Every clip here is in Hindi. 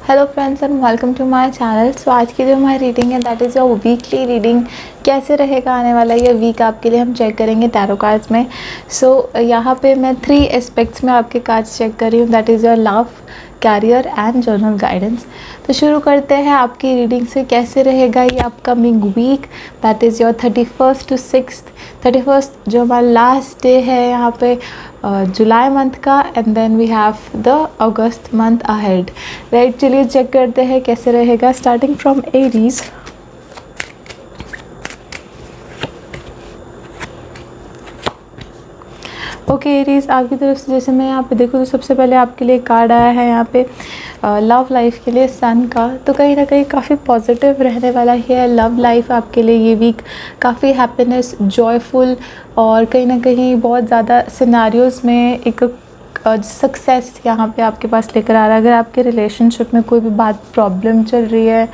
Hello friends and welcome to my channel. So आज की जो हमारी रीडिंग है that is your weekly reading. कैसे रहेगा आने वाला ये वीक आपके लिए हम चेक करेंगे टैरो कार्ड्स में। यहाँ पे मैं 3 एस्पेक्ट्स में आपके कार्ड्स चेक कर रही हूँ, that is your love, career and general guidance. तो शुरू करते हैं आपकी रीडिंग से। कैसे रहेगा ये upcoming week, that is your 31st to 6th। 31st जो हमारा लास्ट डे है यहाँ पे जुलाई मंथ का, and then we have the August month ahead. Right, चलिए चेक करते हैं कैसे रहेगा। Starting from Aries. Okay Aries, आपकी तरफ से जैसे मैं यहाँ पे देखूँ तो सबसे पहले आपके लिए कार्ड आया है यहाँ पे लव लाइफ के लिए सन का। तो कहीं ना कहीं काफ़ी पॉजिटिव रहने वाला ही है लव लाइफ आपके लिए ये वीक। काफ़ी हैप्पीनेस, जॉयफुल और कहीं ना कहीं बहुत ज़्यादा सिनारियोज़ में एक सक्सेस यहाँ पे आपके पास लेकर आ रहा है। अगर आपके रिलेशनशिप में कोई भी बात प्रॉब्लम चल रही है,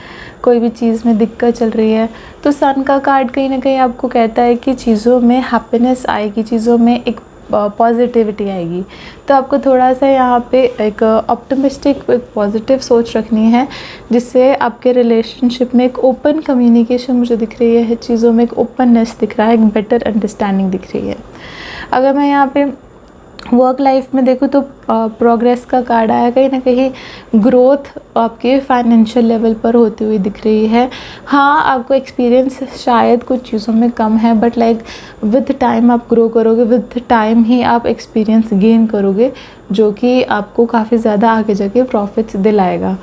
कोई भी चीज़ में दिक्कत चल रही है, तो सन का कार्ड कहीं ना कहीं आपको कहता है कि चीज़ों में हैप्पीनेस आएगी, चीज़ों में एक पॉजिटिविटी आएगी। तो आपको थोड़ा सा यहाँ पे एक ऑप्टिमिस्टिक, एक पॉजिटिव सोच रखनी है, जिससे आपके रिलेशनशिप में एक ओपन कम्युनिकेशन मुझे दिख रही है, चीज़ों में एक ओपननेस दिख रहा है, एक बेटर अंडरस्टैंडिंग दिख रही है। अगर मैं यहाँ पे वर्क लाइफ में देखूँ तो प्रोग्रेस का कार्ड आया। कहीं ना कहीं ग्रोथ आपके फाइनेंशियल लेवल पर होती हुई दिख रही है। हाँ, आपको एक्सपीरियंस शायद कुछ चीज़ों में कम है, बट लाइक विद टाइम आप ग्रो करोगे, विद टाइम ही आप एक्सपीरियंस गेन करोगे, जो कि आपको काफ़ी ज़्यादा आगे जाके प्रॉफिट्स दिलाएगा।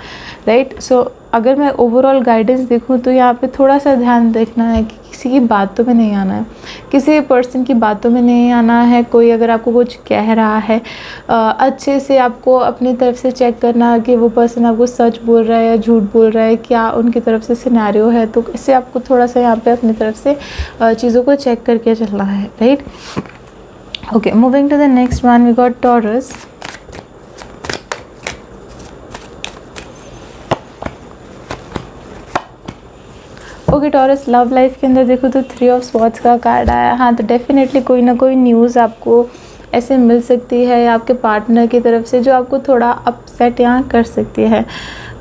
राइट, सो अगर मैं ओवरऑल गाइडेंस देखूँ तो यहाँ पे थोड़ा सा ध्यान रखना है कि किसी की बातों में नहीं आना है, किसी पर्सन की बातों में नहीं आना है। कोई अगर आपको कुछ कह रहा है, अच्छे से आपको अपनी तरफ से चेक करना है कि वो पर्सन आपको सच बोल रहा है या झूठ बोल रहा है, क्या उनकी तरफ से सिनेरियो है। तो इससे आपको थोड़ा सा यहाँ पे अपनी तरफ से चीज़ों को चेक करके चलना है। Right, okay, moving to the next one, we got Taurus. Okay Taurus, love life के अंदर देखो तो 3 ऑफ स्वॉर्ड्स का कार्ड आया। हाँ, तो डेफिनेटली कोई ना कोई न्यूज़ आपको ऐसे मिल सकती है या आपके पार्टनर की तरफ से, जो आपको थोड़ा अपसेट यहाँ कर सकती है।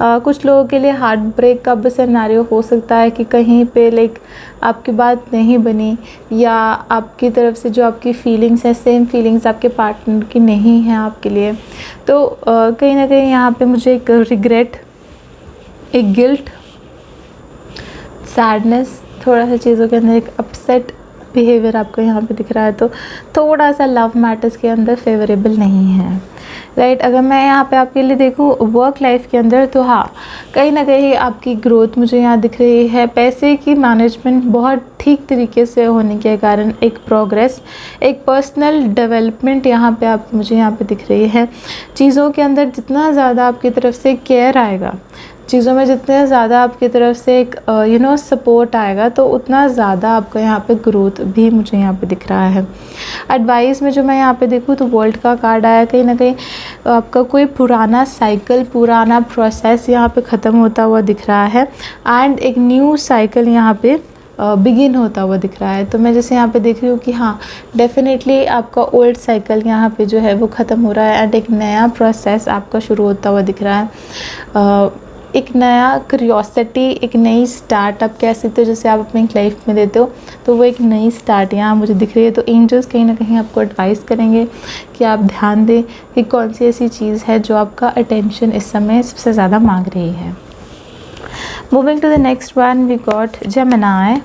कुछ लोगों के लिए हार्ट ब्रेक का भी सिनेरियो हो सकता है कि कहीं पे लाइक आपकी बात नहीं बनी, या आपकी तरफ से जो आपकी फीलिंग्स है, सेम फीलिंग्स आपके पार्टनर की नहीं है आपके लिए। तो कहीं ना कहीं यहाँ पे मुझे एक रिग्रेट, एक गिल्ट, सैडनेस, थोड़ा सा चीज़ों के अंदर एक अपसेट बिहेवियर आपको यहाँ पे दिख रहा है। तो थोड़ा सा लव मैटर्स के अंदर फेवरेबल नहीं है। राइट, अगर मैं यहाँ पे आपके लिए देखूँ वर्क लाइफ के अंदर, तो हाँ, कहीं ना कहीं आपकी ग्रोथ मुझे यहाँ दिख रही है। पैसे की मैनेजमेंट बहुत ठीक तरीके से होने के कारण एक प्रोग्रेस, एक पर्सनल डेवलपमेंट यहाँ पे आप मुझे यहाँ पे दिख रही है। चीज़ों के अंदर जितना ज़्यादा आपकी तरफ से केयर आएगा, चीज़ों में जितने ज़्यादा आपकी तरफ से एक सपोर्ट आएगा, तो उतना ज़्यादा आपका यहाँ पे ग्रोथ भी मुझे यहाँ पे दिख रहा है। एडवाइस में जो मैं यहाँ पे देखूँ तो वर्ल्ड का कार्ड आया। कहीं ना कहीं आपका कोई पुराना साइकिल, पुराना प्रोसेस यहाँ पे ख़त्म होता हुआ दिख रहा है, एंड एक न्यू साइकिल यहाँ पे बिगिन होता हुआ दिख रहा है। तो मैं जैसे यहाँ पे देख रही हूँ कि हाँ, डेफिनेटली आपका ओल्ड साइकिल यहाँ पे जो है वो ख़त्म हो रहा है, एंड एक नया प्रोसेस आपका शुरू होता हुआ दिख रहा है। एक नया क्यूरियोसिटी, एक नई स्टार्ट आप कह सकते हो, जैसे आप अपनी लाइफ में देते हो, तो वो एक नई स्टार्ट यहाँ मुझे दिख रही है। तो एंजल्स कहीं ना कहीं आपको एडवाइस करेंगे कि आप ध्यान दें कि कौन सी ऐसी चीज़ है जो आपका अटेंशन इस समय सबसे ज़्यादा मांग रही है। Moving to the next one, we got Gemini.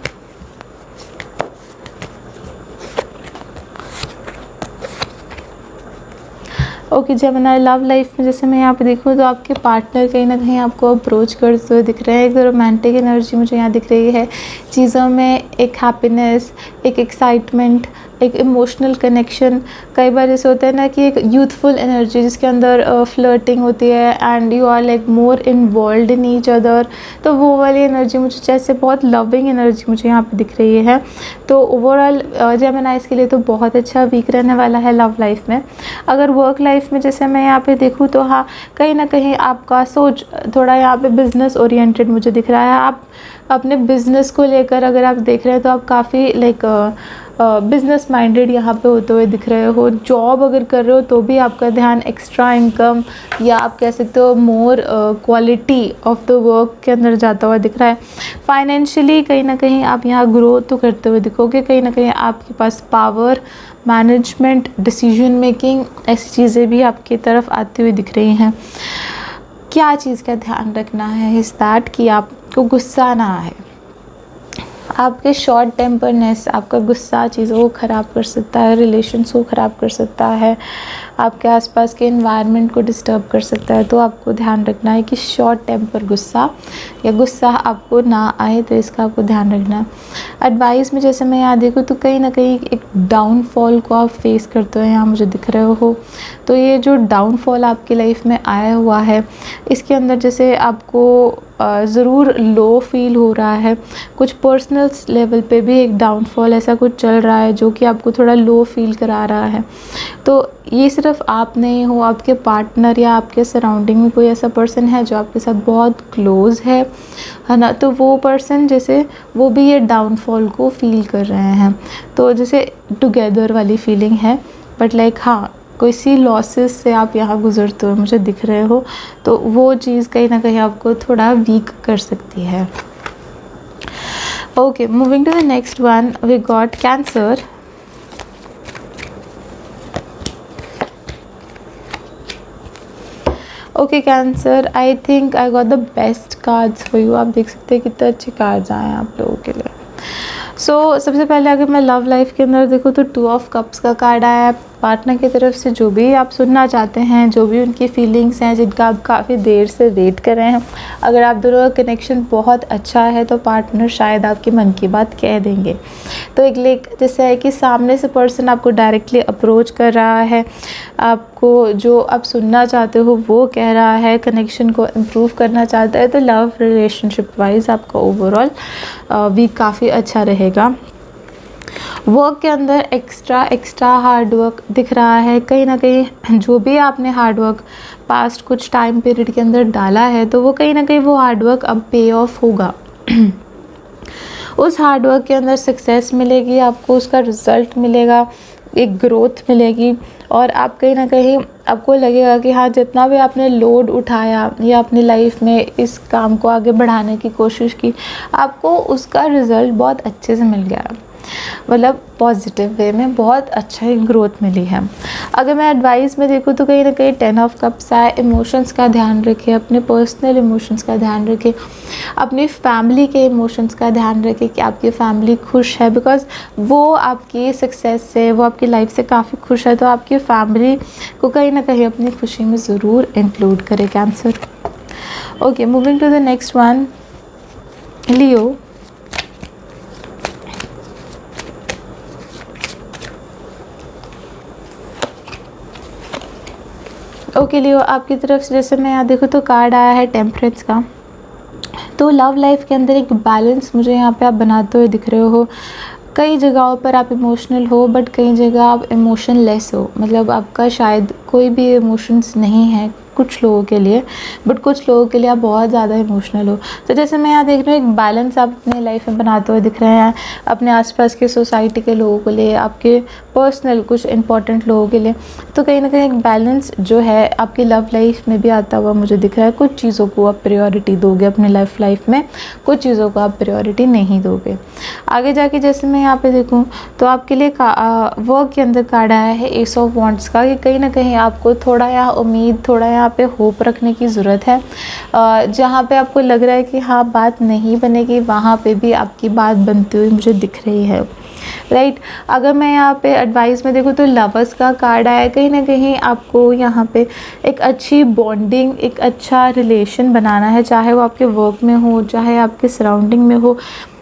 Okay Gemini, love life में जैसे मैं यहाँ पे देखूँ तो आपके पार्टनर कहीं ना कहीं आपको अप्रोच करते हुए दिख रहे हैं। एक रोमांटिक एनर्जी मुझे यहाँ दिख रही है। चीज़ों में एक हैप्पीनेस, एक एक्साइटमेंट, एक इमोशनल कनेक्शन। कई बार ऐसे होता है ना कि एक यूथफुल एनर्जी जिसके अंदर फ्लर्टिंग होती है, and you are like more involve in each other. तो वो वाली एनर्जी मुझे जैसे बहुत लविंग एनर्जी मुझे यहाँ पे दिख रही है। तो ओवरऑल जेमिनीज़ के लिए तो बहुत अच्छा वीक रहने वाला है लव लाइफ में। अगर वर्क लाइफ में जैसे मैं यहाँ पे देखूँ तो हाँ, कहीं ना कहीं आपका सोच थोड़ा यहाँ पे बिज़नेस ओरिएंटेड मुझे दिख रहा है। आप अपने बिज़नेस को लेकर अगर आप देख रहे हैं तो आप काफ़ी लाइक बिज़नेस माइंडेड यहाँ पे होते हुए दिख रहे हो। जॉब अगर कर रहे हो तो भी आपका ध्यान एक्स्ट्रा इनकम या आप कह सकते हो more quality of the work के अंदर जाता हुआ दिख रहा है। फाइनेंशियली कहीं ना कहीं आप यहाँ ग्रो तो करते हुए दिखोगे, कहीं ना कहीं आपके पास पावर, मैनेजमेंट, डिसीजन मेकिंग, ऐसी चीज़ें भी आपकी तरफ आती हुई दिख रही हैं। क्या चीज़ का ध्यान रखना है इस दैट कि आपको गुस्सा ना आए। आपके शॉर्ट टेम्परनेस, आपका गुस्सा चीज़ों को ख़राब कर सकता है, रिलेशंस को ख़राब कर सकता है, आपके आसपास के एनवायरनमेंट को डिस्टर्ब कर सकता है। तो आपको ध्यान रखना है कि शॉर्ट टेम्पर गुस्सा या गुस्सा आपको ना आए, तो इसका आपको ध्यान रखना है। एडवाइस में जैसे मैं यहाँ देखूँ तो कहीं ना कहीं एक डाउनफॉल को आप फेस करते हो यहाँ मुझे दिख रहे हो। तो ये जो डाउनफॉल आपकी लाइफ में आया हुआ है, इसके अंदर जैसे आपको ज़रूर लो फील हो रहा है, कुछ पर्सनल लेवल पे भी एक डाउनफॉल ऐसा कुछ चल रहा है जो कि आपको थोड़ा लो फील करा रहा है। तो ये सिर्फ आप नहीं हो, आपके पार्टनर या आपके सराउंडिंग में कोई ऐसा पर्सन है जो आपके साथ बहुत क्लोज़ है ना, तो वो पर्सन जैसे वो भी ये डाउनफॉल को फील कर रहे हैं। तो जैसे टुगेदर वाली फीलिंग है, बट लाइक हाँ, कोई सी लॉसेस से आप यहाँ गुजरते हुए मुझे दिख रहे हो, तो वो चीज़ कहीं ना कहीं आपको थोड़ा वीक कर सकती है। Okay, moving to the next one, we got Cancer. Okay Cancer, I think I got the best cards for you. आप देख सकते हैं कितने अच्छे कार्ड्स आए हैं आप लोगों के लिए। सो सबसे पहले अगर मैं लव लाइफ के अंदर देखूँ तो 2 ऑफ कप्स का कार्ड आया है। पार्टनर की तरफ से जो भी आप सुनना चाहते हैं, जो भी उनकी फीलिंग्स हैं जिनका आप काफ़ी देर से वेट कर रहे हैं, अगर आप दोनों का कनेक्शन बहुत अच्छा है तो पार्टनर शायद आपके मन की बात कह देंगे। तो एक लेक जैसे है कि सामने से पर्सन आपको डायरेक्टली अप्रोच कर रहा है, आपको जो आप सुनना चाहते हो वो कह रहा है, कनेक्शन को इम्प्रूव करना चाहता है। तो लव रिलेशनशिप वाइज आपका ओवरऑल वीक काफ़ी अच्छा रहेगा। वर्क के अंदर एक्स्ट्रा हार्ड वर्क दिख रहा है। कहीं ना कहीं जो भी आपने हार्ड वर्क पास्ट कुछ टाइम पीरियड के अंदर डाला है, तो वो कहीं ना कहीं वो हार्ड वर्क अब पे ऑफ होगा। उस हार्ड वर्क के अंदर सक्सेस मिलेगी आपको, उसका रिज़ल्ट मिलेगा, एक ग्रोथ मिलेगी, और आप कहीं ना कहीं आपको लगेगा कि हाँ, जितना भी आपने लोड उठाया या अपनी लाइफ में इस काम को आगे बढ़ाने की कोशिश की, आपको उसका रिज़ल्ट बहुत अच्छे से मिल गया, मतलब पॉजिटिव वे में बहुत अच्छा ही ग्रोथ मिली है। अगर मैं एडवाइस में देखूँ तो कहीं ना कहीं 10 ऑफ कप्स आए। इमोशंस का ध्यान रखें, अपने पर्सनल इमोशंस का ध्यान रखें, अपनी फैमिली के इमोशंस का ध्यान रखें कि आपकी फैमिली खुश है, बिकॉज़ वो आपकी सक्सेस से, वो आपकी लाइफ से काफ़ी खुश है। तो आपकी फैमिली को कहीं ना कहीं अपनी खुशी में ज़रूर इंक्लूड करें Cancer. Okay, moving to the next one, Leo. Okay Leo, आपकी तरफ से जैसे मैं यहाँ देखूँ तो कार्ड आया है टेम्परेंस का। तो लव लाइफ के अंदर एक बैलेंस मुझे यहाँ पे आप बनाते हुए दिख रहे हो। कई जगहों पर आप इमोशनल हो, बट कई जगह आप इमोशनलेस हो, मतलब आपका शायद कोई भी इमोशंस नहीं है कुछ लोगों के लिए, बट कुछ लोगों के लिए आप बहुत ज़्यादा इमोशनल हो। तो जैसे मैं यहाँ देख रही हूँ एक बैलेंस आप अपने लाइफ में बनाते हुए दिख रहे हैं, अपने आसपास के सोसाइटी के लोगों के लिए, आपके पर्सनल कुछ इंपॉर्टेंट लोगों के लिए। तो कहीं ना कहीं एक बैलेंस जो है आपकी लव लाइफ में भी आता हुआ मुझे दिख रहा है। कुछ चीज़ों को आप प्रायोरिटी दोगे अपने लाइफ में, कुछ चीज़ों को आप प्रायोरिटी नहीं दोगे। आगे जाके जैसे मैं यहाँ पे देखूँ तो आपके लिए वर्क के अंदर कार्ड आया है एस ऑफ वॉन्ड्स का, कि कहीं ना कहीं आपको थोड़ा यहाँ उम्मीद, थोड़ा यहाँ पे होप रखने की ज़रूरत है। जहाँ पे आपको लग रहा है कि हाँ बात नहीं बनेगी, वहाँ पे भी आपकी बात बनती हुई मुझे दिख रही है, राइट। अगर मैं यहाँ पे एडवाइस में देखूँ तो लवर्स का कार्ड आया। कहीं ना कहीं आपको यहाँ पे एक अच्छी बॉन्डिंग, एक अच्छा रिलेशन बनाना है, चाहे वो आपके वर्क में हो, चाहे आपके सराउंडिंग में हो।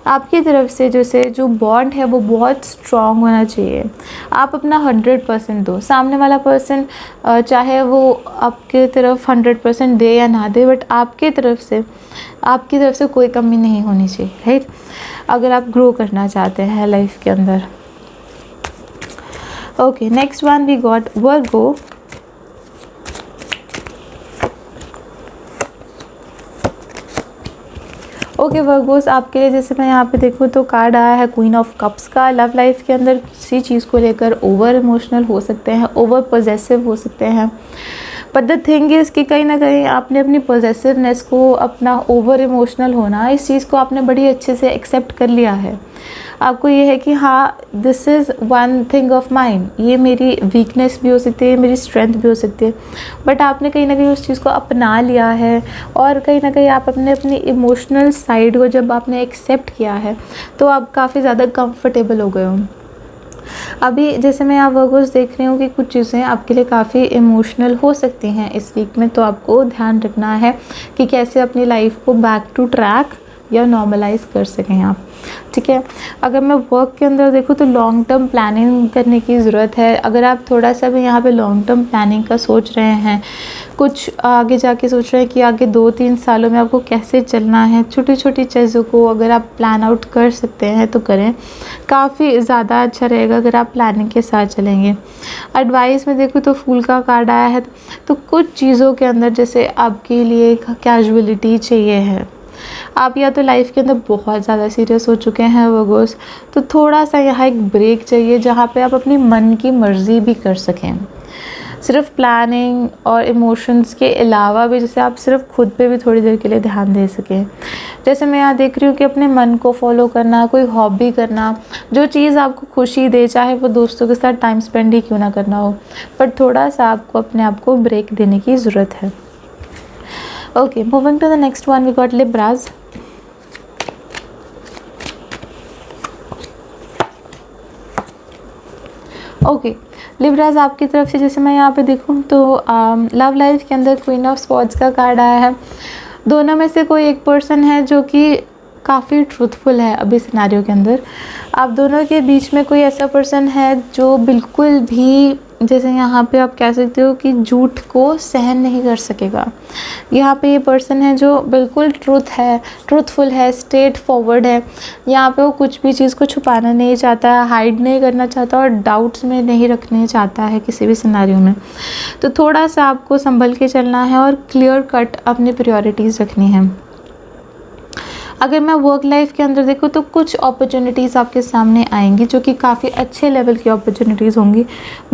आपकी तरफ से जैसे जो बॉन्ड है वो बहुत स्ट्रॉन्ग होना चाहिए। आप अपना 100% दो, सामने वाला पर्सन चाहे वो आपके तरफ 100% दे या ना दे, बट आपकी तरफ से कोई कमी नहीं होनी चाहिए, राइट, अगर आप ग्रो करना चाहते हैं लाइफ के अंदर। Okay, next one we got Virgo. Okay Virgos, आपके लिए जैसे मैं यहाँ पे देखूँ तो कार्ड आया है क्वीन ऑफ कप्स का। लव लाइफ के अंदर किसी चीज़ को लेकर ओवर इमोशनल हो सकते हैं, ओवर पॉजेसिव हो सकते हैं, बट द थिंग इज़ कि कहीं ना कहीं आपने अपनी पॉजेसिवनेस को, अपना ओवर इमोशनल होना, इस चीज़ को आपने बड़ी अच्छे से एक्सेप्ट कर लिया है। आपको ये है कि हाँ, this is one thing of mind, ये मेरी वीकनेस भी हो सकती है, मेरी स्ट्रेंथ भी हो सकती है, बट आपने कहीं ना कहीं उस चीज़ को अपना लिया है। और कहीं ना कहीं आप अपनी इमोशनल साइड को जब आपने एक्सेप्ट किया है तो आप काफ़ी ज़्यादा कंफर्टेबल हो गए हो। अभी जैसे मैं यहाँ वर्गोस देख रही हूँ कि कुछ चीज़ें आपके लिए काफ़ी इमोशनल हो सकती हैं इस वीक में, तो आपको ध्यान रखना है कि कैसे अपनी लाइफ को बैक टू ट्रैक या नॉर्मलाइज कर सकें आप, ठीक है। अगर मैं वर्क के अंदर देखूँ तो लॉन्ग टर्म प्लानिंग करने की ज़रूरत है। अगर आप थोड़ा सा भी यहाँ पे लॉन्ग टर्म प्लानिंग का सोच रहे हैं, कुछ आगे जाके सोच रहे हैं कि आगे 2-3 सालों में आपको कैसे चलना है, छोटी छोटी चीज़ों को अगर आप प्लान आउट कर सकते हैं तो करें, काफ़ी ज़्यादा अच्छा रहेगा अगर आप प्लानिंग के साथ चलेंगे। एडवाइस में देखूँ तो फूल का कार्ड आया है, तो कुछ चीज़ों के अंदर जैसे आपके लिए कैजुअलिटी चाहिए है। आप या तो लाइफ के अंदर बहुत ज़्यादा सीरियस हो चुके हैं वर्गोस, तो थोड़ा सा यहाँ एक ब्रेक चाहिए जहाँ पे आप अपनी मन की मर्ज़ी भी कर सकें। सिर्फ प्लानिंग और इमोशंस के अलावा भी जैसे आप सिर्फ खुद पे भी थोड़ी देर के लिए ध्यान दे सकें। जैसे मैं यहाँ देख रही हूँ कि अपने मन को फॉलो करना, कोई हॉबी करना, जो चीज़ आपको खुशी दे, चाहे वो दोस्तों के साथ टाइम स्पेंड ही क्यों ना करना हो, पर थोड़ा सा आपको अपने आप को ब्रेक देने की ज़रूरत है। Okay, moving to the next one, we got Libras. Okay लिब्राज, आपकी तरफ से जैसे मैं यहाँ पे देखूँ तो लव लाइफ के अंदर क्वीन ऑफ स्वॉर्ड्स का कार्ड आया है। दोनों में से कोई एक पर्सन है जो कि काफ़ी ट्रूथफुल है अभी सिनेरियो के अंदर। आप दोनों के बीच में कोई ऐसा पर्सन है जो बिल्कुल भी, जैसे यहाँ पे आप कह सकते हो कि झूठ को सहन नहीं कर सकेगा। यहाँ पे ये पर्सन है जो बिल्कुल ट्रूथफुल है, स्ट्रेट फॉरवर्ड है। यहाँ पे वो कुछ भी चीज़ को छुपाना नहीं चाहता है, हाइड नहीं करना चाहता और डाउट्स में नहीं रखने चाहता है किसी भी सिनेरियो में। तो थोड़ा सा आपको संभल के चलना है और क्लियर कट अपनी प्रायोरिटीज़ रखनी है। अगर मैं वर्क लाइफ के अंदर देखूँ तो कुछ अपॉर्चुनिटीज़ आपके सामने आएंगी जो कि काफ़ी अच्छे लेवल की अपॉर्चुनिटीज़ होंगी,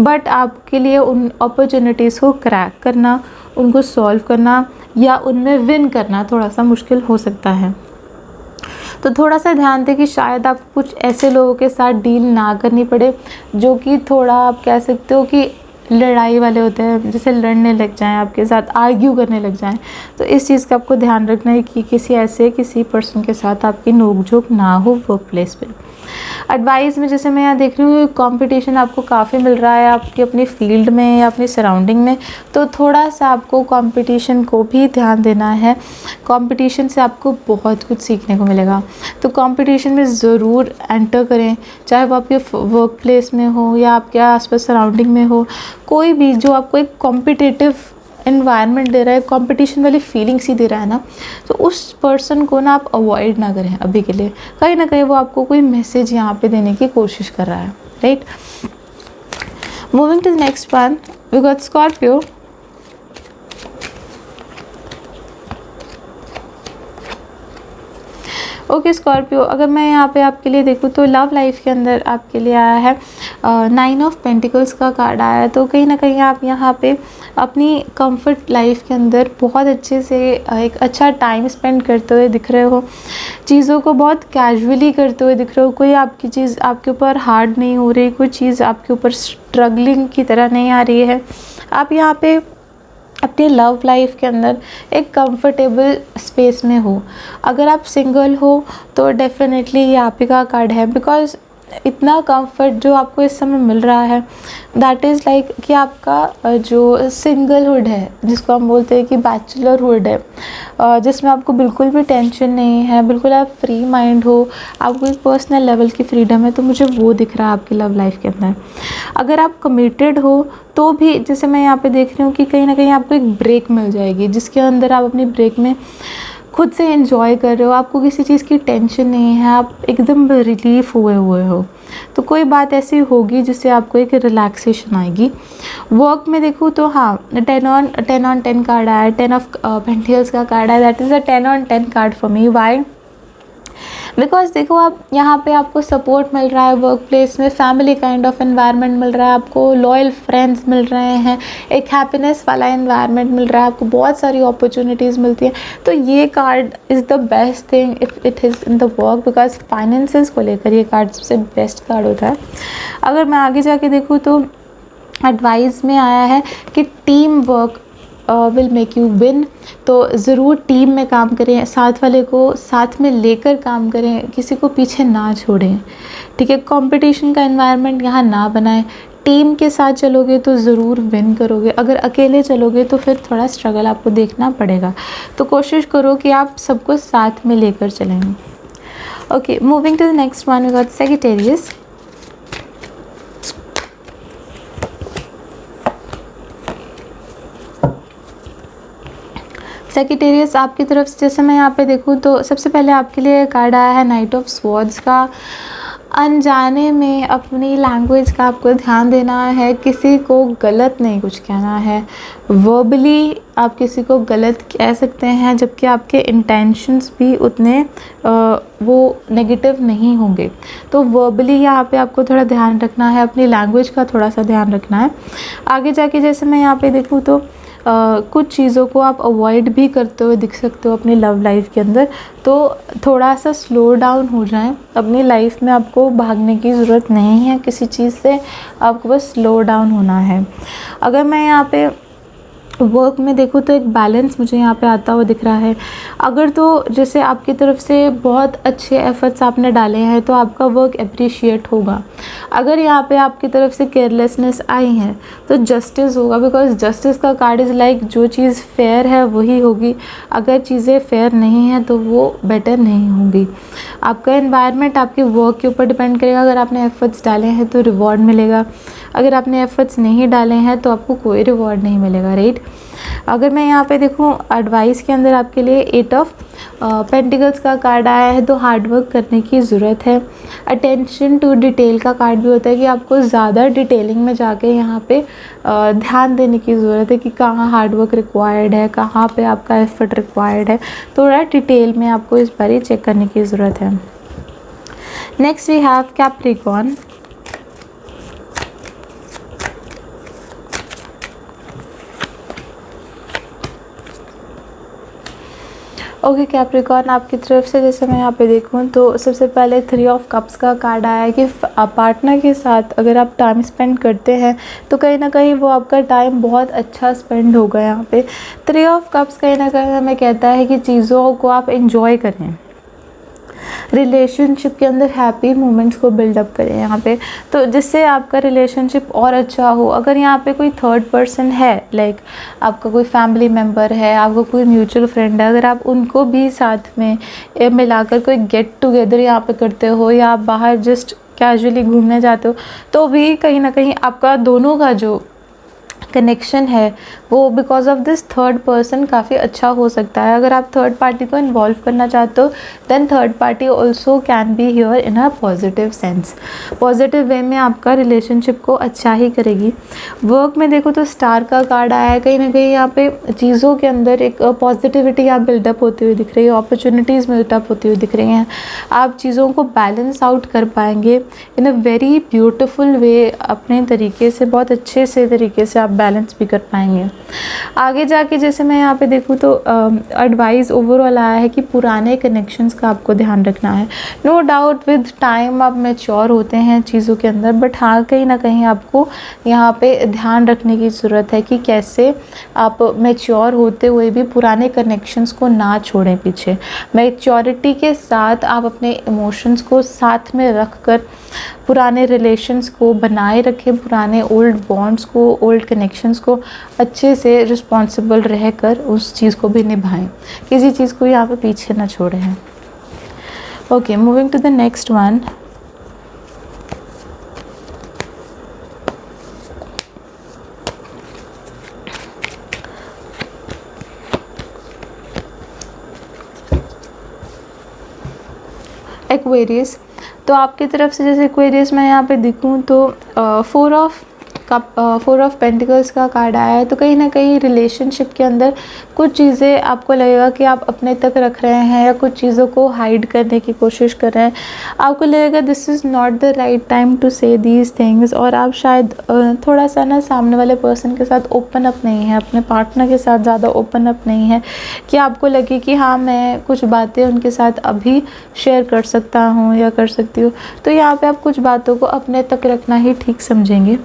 बट आपके लिए उन अपॉर्चुनिटीज़ को क्रैक करना, उनको सॉल्व करना या उनमें विन करना थोड़ा सा मुश्किल हो सकता है। तो थोड़ा सा ध्यान दें कि शायद आपको कुछ ऐसे लोगों के साथ डील ना करनी पड़े जो कि थोड़ा आप कह सकते हो कि लड़ाई वाले होते हैं, जैसे लड़ने लग जाएं, आपके साथ आर्ग्यू करने लग जाएं। तो इस चीज़ का आपको ध्यान रखना है कि किसी पर्सन के साथ आपकी नोक-झोंक ना हो वर्क प्लेस पे। एडवाइस में जैसे मैं यहाँ देख रही हूँ कंपटीशन आपको काफ़ी मिल रहा है आपकी अपनी फील्ड में या अपनी सराउंडिंग में, तो थोड़ा सा आपको कंपटीशन को भी ध्यान देना है। कंपटीशन से आपको बहुत कुछ सीखने को मिलेगा, तो कंपटीशन में ज़रूर एंटर करें, चाहे वो आपके वर्क प्लेस में हो या आपके आसपास सराउंडिंग में हो। कोई भी जो आपको एक कॉम्पिटिटिव एनवायरनमेंट दे रहा है, कंपटीशन वाली फीलिंग्स ही दे रहा है ना, तो उस पर्सन को ना आप अवॉइड ना करें अभी के लिए। कहीं ना कहीं वो आपको कोई मैसेज यहाँ पे देने की कोशिश कर रहा है, right. Moving to the next one, we got Scorpio. Okay Scorpio, अगर मैं यहाँ पे आपके लिए देखूँ तो लव लाइफ के अंदर आपके लिए आया है 9 ऑफ पेंटिकल्स का कार्ड आया है। तो कहीं ना कहीं आप यहाँ पे अपनी कंफर्ट लाइफ के अंदर बहुत अच्छे से एक अच्छा टाइम स्पेंड करते हुए दिख रहे हो, चीज़ों को बहुत कैजुअली करते हुए दिख रहे हो। कोई आपकी चीज़ आपके ऊपर हार्ड नहीं हो रही, कोई चीज़ आपके ऊपर स्ट्रगलिंग की तरह नहीं आ रही है। आप यहाँ पे अपनी लव लाइफ के अंदर एक कंफर्टेबल स्पेस में हो। अगर आप सिंगल हो तो डेफिनेटली ये आप ही का कार्ड है, बिकॉज़ इतना कंफर्ट जो आपको इस समय मिल रहा है दैट इज़ लाइक कि आपका जो सिंगलहुड है, जिसको हम बोलते हैं कि बैचलरहुड है, जिसमें आपको बिल्कुल भी टेंशन नहीं है, बिल्कुल आप फ्री माइंड हो, आपको एक पर्सनल लेवल की फ्रीडम है, तो मुझे वो दिख रहा है आपकी लव लाइफ के अंदर। अगर आप कमिटेड हो तो भी जैसे मैं यहाँ पे देख रही हूँ कि कहीं ना कहीं आपको एक ब्रेक मिल जाएगी, जिसके अंदर आप अपनी ब्रेक में खुद से एंजॉय कर रहे हो, आपको किसी चीज़ की टेंशन नहीं है, आप एकदम रिलीफ हुए हो। तो कोई बात ऐसी होगी जिससे आपको एक रिलैक्सेशन आएगी। वर्क में देखूँ तो हाँ 10 on 10 कार्ड आया है, 10 ऑफ पेंटिकल्स का कार्ड आया, that is a 10 on 10 card for me. Why? Because देखो आप यहाँ पे आपको सपोर्ट मिल रहा है वर्क प्लेस में, फैमिली काइंड ऑफ एनवायरनमेंट मिल रहा है आपको, लॉयल फ्रेंड्स मिल रहे हैं, एक हैप्पीनेस वाला एनवायरनमेंट मिल रहा है आपको, बहुत सारी अपॉर्चुनिटीज़ मिलती हैं। तो ये card is the best thing if it is in the work, because finances को लेकर ये कार्ड सबसे बेस्ट कार्ड होता है। अगर मैं आगे जाके देखूँ तो एडवाइस में आया है कि team work will make you win. तो ज़रूर टीम में काम करें, साथ वाले को साथ में लेकर काम करें, किसी को पीछे ना छोड़ें, ठीक है। कंपटीशन का एनवायरनमेंट यहाँ ना बनाएं। टीम के साथ चलोगे तो ज़रूर विन करोगे, अगर अकेले चलोगे तो फिर थोड़ा स्ट्रगल आपको देखना पड़ेगा। तो कोशिश करो कि आप सबको साथ में लेकर चलेंगे। Okay, moving to the next one, we got Sagittarius. Sagittarius आपकी तरफ से जैसे मैं यहाँ पे देखूँ तो सबसे पहले आपके लिए कार्ड आया है नाइट ऑफ स्वॉर्ड्स का। अनजाने में अपनी लैंग्वेज का आपको ध्यान देना है, किसी को गलत नहीं कुछ कहना है। वर्बली आप किसी को गलत कह सकते हैं जबकि आपके इंटेंशंस भी उतने वो नेगेटिव नहीं होंगे। तो वर्बली यहाँ पे आपको थोड़ा ध्यान रखना है, अपनी लैंग्वेज का थोड़ा सा ध्यान रखना है। आगे जाके जैसे मैं यहाँ पे देखूँ तो कुछ चीज़ों को आप अवॉइड भी करते हुए दिख सकते हो अपनी लव लाइफ के अंदर। तो थोड़ा सा स्लो डाउन हो जाएं अपनी लाइफ में, आपको भागने की ज़रूरत नहीं है किसी चीज़ से, आपको बस स्लो डाउन होना है। अगर मैं यहाँ पे वर्क में देखूँ तो एक बैलेंस मुझे यहाँ पे आता हुआ दिख रहा है। अगर तो जैसे आपकी तरफ से बहुत अच्छे एफर्ट्स आपने डाले हैं तो आपका वर्क अप्रिशिएट होगा। अगर यहाँ पे आपकी तरफ से केयरलेसनेस आई है तो जस्टिस होगा, बिकॉज जस्टिस का कार्ड इज़ लाइक जो चीज़ फेयर है वही होगी, अगर चीज़ें फेयर नहीं हैं तो वो बेटर नहीं होंगी। आपका एनवायरनमेंट आपके वर्क के ऊपर डिपेंड करेगा। अगर आपने एफर्ट्स डाले हैं तो रिवॉर्ड मिलेगा, अगर आपने एफर्ट्स नहीं डाले हैं तो आपको कोई रिवॉर्ड नहीं मिलेगा, राइट। अगर मैं यहाँ पे देखूँ एडवाइस के अंदर आपके लिए 8 ऑफ पेंटिकल्स का कार्ड आया है, तो हार्ड वर्क करने की ज़रूरत है। अटेंशन टू डिटेल का कार्ड भी होता है कि आपको ज़्यादा डिटेलिंग में जाके यहाँ पे ध्यान देने की ज़रूरत है कि कहाँ हार्ड वर्क रिक्वायर्ड है, कहाँ पे आपका एफर्ट रिक्वायर्ड है। थोड़ा डिटेल में आपको इस बार ही चेक करने की ज़रूरत है। Next we have Capricorn. Okay Capricorn, आपकी तरफ से जैसे मैं यहाँ पे देखूँ तो सबसे पहले 3 ऑफ कप्स का कार्ड आया है कि पार्टनर के साथ अगर आप टाइम स्पेंड करते हैं तो कहीं ना कहीं वो आपका टाइम बहुत अच्छा स्पेंड होगा। यहाँ पे 3 ऑफ कप्स कहीं ना कहीं हमें कहता है कि चीज़ों को आप एंजॉय करें, रिलेशनशिप के अंदर हैप्पी मोमेंट्स को बिल्डअप करें यहाँ पे, तो जिससे आपका रिलेशनशिप और अच्छा हो। अगर यहाँ पे कोई थर्ड पर्सन है, लाइक आपका कोई फैमिली मेम्बर है, आपका कोई म्यूचुअल फ्रेंड है, अगर आप उनको भी साथ में मिलाकर कोई गेट टुगेदर यहाँ पे करते हो या आप बाहर जस्ट कैजुअली घूमने जाते हो, तो भी कहीं ना कहीं आपका दोनों का जो कनेक्शन है वो because of this third person काफ़ी अच्छा हो सकता है। अगर आप थर्ड पार्टी को इन्वॉल्व करना चाहते हो then third party also can be here in a positive sense, positive way में आपका रिलेशनशिप को अच्छा ही करेगी। वर्क में देखो तो स्टार का कार्ड आया है, कहीं ना कहीं यहाँ पे चीज़ों के अंदर एक पॉजिटिविटी आप बिल्डअप होती हुई दिख रही है, अपॉर्चुनिटीज़ बिल्डअप होती हुई दिख रही हैं। आप चीज़ों को बैलेंस आउट कर पाएंगे इन अ वेरी ब्यूटिफुल वे, अपने तरीके से बहुत अच्छे से तरीके से आप बैलेंस भी कर पाएंगे। आगे जाके जैसे मैं यहाँ पे देखूँ तो एडवाइस ओवरऑल आया है कि पुराने कनेक्शंस का आपको ध्यान रखना है। नो डाउट विद टाइम आप मैच्योर होते हैं चीज़ों के अंदर, बट हाँ कहीं ना कहीं आपको यहाँ पे ध्यान रखने की ज़रूरत है कि कैसे आप मैच्योर होते हुए भी पुराने कनेक्शंस को ना छोड़ें पीछे। मैच्योरिटी के साथ आप अपने इमोशंस को साथ में रख कर पुराने रिलेशंस को बनाए रखें, पुराने ओल्ड बॉन्ड्स को, ओल्ड कनेक्शंस को अच्छे से रिस्पॉन्सिबल रहकर उस चीज़ को भी निभाएं, किसी चीज़ को यहाँ पे पीछे ना छोड़ें। Okay, moving to the next one. Aquarius, तो आपकी तरफ से जैसे एक्वेरियस मैं यहाँ पे दिखूँ तो 4 ऑफ 4 ऑफ पेंटिकल्स का कार्ड आया है, तो कहीं ना कहीं रिलेशनशिप के अंदर कुछ चीज़ें आपको लगेगा कि आप अपने तक रख रहे हैं या कुछ चीज़ों को हाइड करने की कोशिश कर रहे हैं। आपको लगेगा this is not the right time to say these things, और आप शायद थोड़ा सा ना सामने वाले पर्सन के साथ ओपन अप नहीं है, अपने पार्टनर के साथ ज़्यादा ओपन अप नहीं है कि आपको लगे कि हाँ मैं कुछ बातें उनके साथ अभी शेयर कर सकता हूँ या कर सकती हूँ। तो यहाँ पे आप कुछ बातों को अपने तक रखना ही ठीक समझेंगे,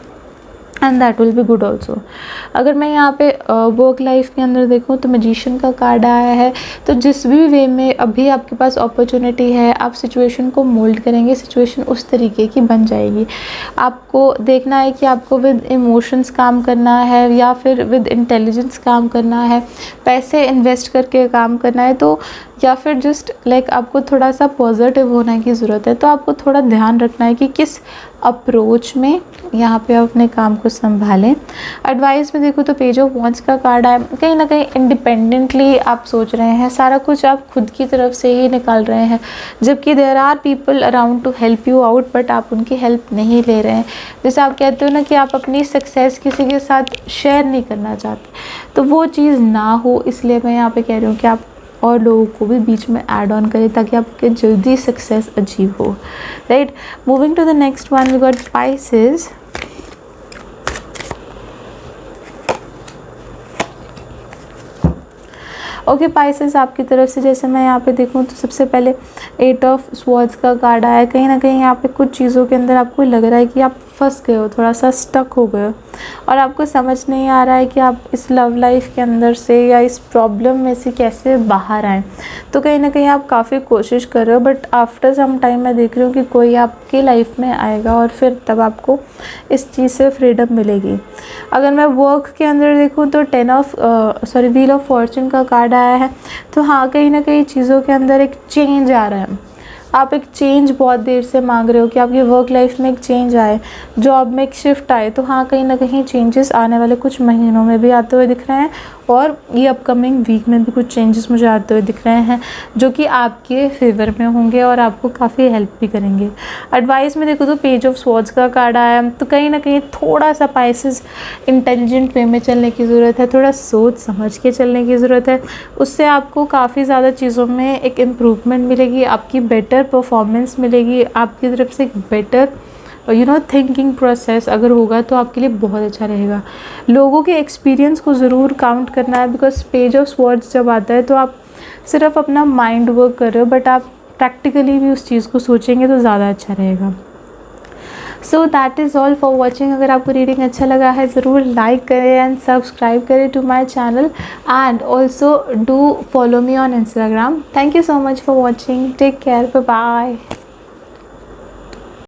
and that will be good also. अगर मैं यहाँ पे वर्क लाइफ के अंदर देखूँ तो मैजिशियन का कार्ड आया है, तो जिस भी वे में अभी आपके पास अपॉर्चुनिटी है आप सिचुएशन को मोल्ड करेंगे, सिचुएशन उस तरीके की बन जाएगी। आपको देखना है कि आपको विद इमोशंस काम करना है या फिर विद इंटेलिजेंस काम करना है, पैसे इन्वेस्ट करके काम करना है, तो या फिर जस्ट लाइक आपको थोड़ा सा पॉजिटिव होने की ज़रूरत है। तो आपको थोड़ा ध्यान रखना है कि किस अप्रोच में यहाँ पे आप अपने काम को संभालें। एडवाइस में देखो तो पेज ऑफ वॉन्ड्स का कार्ड है, कहीं ना कहीं इंडिपेंडेंटली आप सोच रहे हैं, सारा कुछ आप खुद की तरफ से ही निकाल रहे हैं, जबकि there are people around to help you out, but आप उनकी हेल्प नहीं ले रहे हैं। जैसे आप कहते हो ना कि आप अपनी सक्सेस किसी के साथ शेयर नहीं करना चाहते, तो वो चीज़ ना हो, इसलिए मैं यहाँ पे कह रही हूँ कि आप और लोगों को भी बीच में ऐड ऑन करें ताकि आपके जल्दी सक्सेस अचीव हो, right. Moving to the next one, we got Pisces. Okay Pisces, आपकी तरफ से जैसे मैं यहाँ पे देखूँ तो सबसे पहले 8 ऑफ स्वॉर्ड्स का कार्ड आया है। कहीं ना कहीं यहाँ पे कुछ चीज़ों के अंदर आपको लग रहा है कि आप फंस गए हो, थोड़ा सा स्टक हो गए हो, और आपको समझ नहीं आ रहा है कि आप इस लव लाइफ के अंदर से या इस प्रॉब्लम में से कैसे बाहर आएँ। तो कहीं ना कहीं आप काफ़ी कोशिश कर रहे हो, बट आफ्टर सम टाइम मैं देख रही हूँ कि कोई आपकी लाइफ में आएगा और फिर तब आपको इस चीज़ से फ्रीडम मिलेगी। अगर मैं वर्क के अंदर देखूँ तो व्हील ऑफ फॉर्चून का कार्ड आया है। तो हाँ, कहीं ना कहीं चीज़ों के अंदर एक चेंज आ रहा है, आप एक चेंज बहुत देर से मांग रहे हो कि आपकी वर्क लाइफ में एक चेंज आए, जॉब में एक शिफ्ट आए। तो हाँ, कहीं ना कहीं चेंजेस आने वाले कुछ महीनों में भी आते हुए दिख रहे हैं, और ये अपकमिंग वीक में भी कुछ चेंजेस मुझे आते हुए दिख रहे हैं जो कि आपके फेवर में होंगे और आपको काफ़ी हेल्प भी करेंगे। एडवाइस में देखो तो पेज ऑफ स्वॉर्ड्स का कार्ड आया, तो कहीं ना कहीं थोड़ा सा पाइसेस इंटेलिजेंट वे में चलने की ज़रूरत है, थोड़ा सोच समझ के चलने की ज़रूरत है। उससे आपको काफ़ी ज़्यादा चीज़ों में एक इम्प्रूवमेंट मिलेगी, आपकी बेटर परफॉर्मेंस मिलेगी, आपकी तरफ से एक बेटर थिंकिंग प्रोसेस अगर होगा तो आपके लिए बहुत अच्छा रहेगा। लोगों के एक्सपीरियंस को ज़रूर काउंट करना है, बिकॉज पेज ऑफ स्वॉर्ड्स जब आता है तो आप सिर्फ अपना माइंड वर्क कर रहे हो, बट आप प्रैक्टिकली भी उस चीज़ को सोचेंगे तो ज़्यादा अच्छा रहेगा। So that is all for watching. अगर आपको रीडिंग अच्छा लगा है ज़रूर लाइक करें एंड सब्सक्राइब करें to my channel, and also do follow me on Instagram. Thank you so much for watching, take care, bye bye.